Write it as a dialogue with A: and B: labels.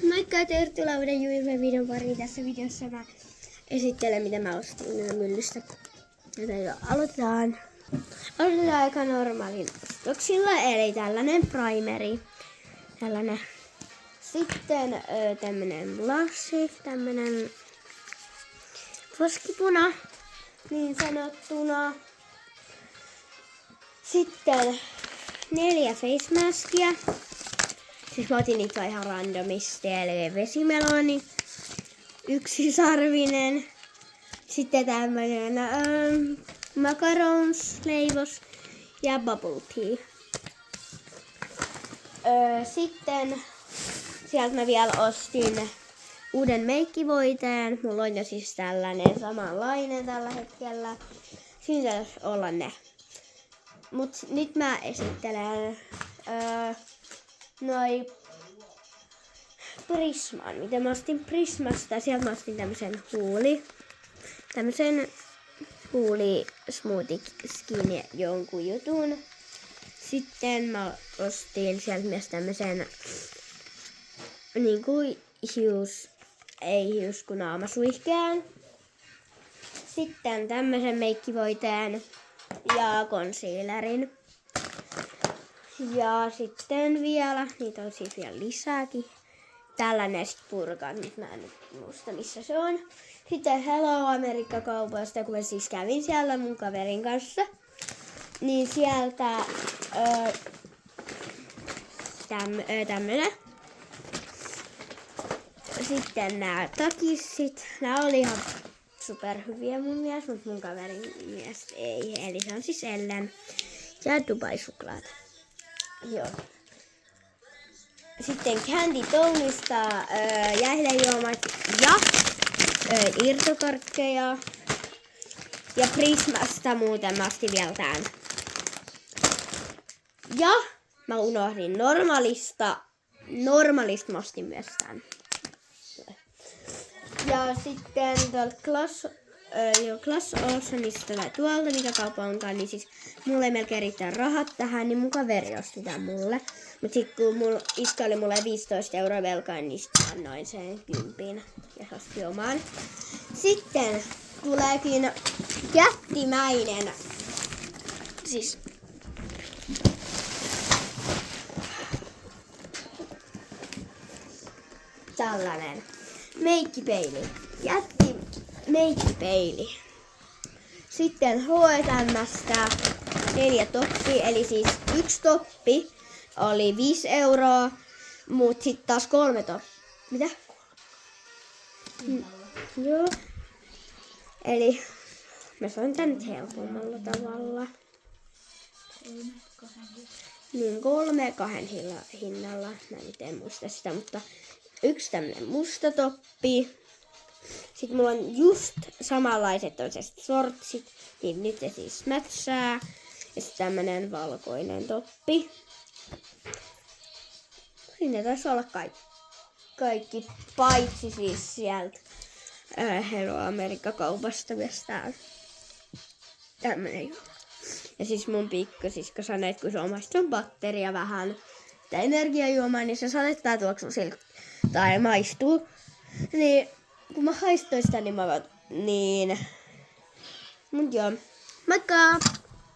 A: Moikka, tervetuloa uuden videon pariin. Tässä videossa mä esittelen, mitä mä ostin myllystä. Joten aloitetaan aika normaalin ostoksilla, eli tällainen primeri. Tällainen. Sitten tämmönen blushi, tämmönen poskipuna, niin sanottuna. Sitten 4 face maskia. Siis mä otin niitä ihan randomisti, eli vesimeloni, 1 sarvinen, sitten tämmönen macarons, leivos ja bubble tea. Sitten sieltä mä vielä ostin uuden meikkivoiteen. Mulla on jo siis tällainen samanlainen tällä hetkellä. Siinä täytyisi olla ne. Mut nyt mä esittelen noi Prisman, mitä mä ostin Prismasta. Sieltä mä ostin tämmösen huuli smoothie skin jonkun jutun. Sitten mä ostin sieltä myös tämmösen niinku ei kun naamasuihkeen. Sitten tämmösen meikkivoiteen ja concealerin. Ja sitten vielä, niitä on siis vielä lisääkin. Tällainen purkan, nyt mä en muista missä se on. Sitten Hello Amerikka-kaupasta, kun mä siis kävin siellä mun kaverin kanssa. Niin sieltä tämmönen. Sitten nää takissit. Nää oli ihan superhyviä mun mielestä, mutta mun kaverin mielestä ei. Eli se on siis Ellen ja Dubai-suklaat. Joo. Sitten Candy Townista jäihdejuomat ja irtokarkkeja. Ja Prismasta muuten mä ostin vielä tän. Ja mä unohdin Normalista mä ostin myös tän. Ja sitten tuolta Class Oceanista tai tuolta, mikä kaupa onkaan, niin siis mulle ei melkein riittää rahat tähän, niin mun kaveri osti tän mulle. Mut sit kun iska oli mulle 15 € velkaan, niin sit annoin sen 10 ja se osti omaan. Sitten tuleekin jättimäinen, siis tällainen meikkipeili. Meikkipeili. Sitten H&M:stä 4 toppia, eli siis 1 toppi oli 5 €, mut sit taas 3 toppia. Mitä? Joo. Eli mä sain tän nyt helpommalla tavalla. Niin 3 2 hinnalla. Mä nyt en muista sitä, mutta 1 tämmönen musta toppi. Sitten mulla on just samanlaiset toiset sortsit, niin nyt se siis mätsää. Ja sitten tämmönen valkoinen toppi. Siinä taisi olla kaikki paitsi siis sieltä Hello Amerikka-kaupasta myös täällä. Tämmönen. Ja siis mun pikkosisko sanoi, että kun se omaistuu batteria vähän tai energiajuomaa, niin se salettaa tuoksua siltä tai maistuu. Niin kun mä haistoin sitä, niin mä vaan, niin. Mut joo. Moikka!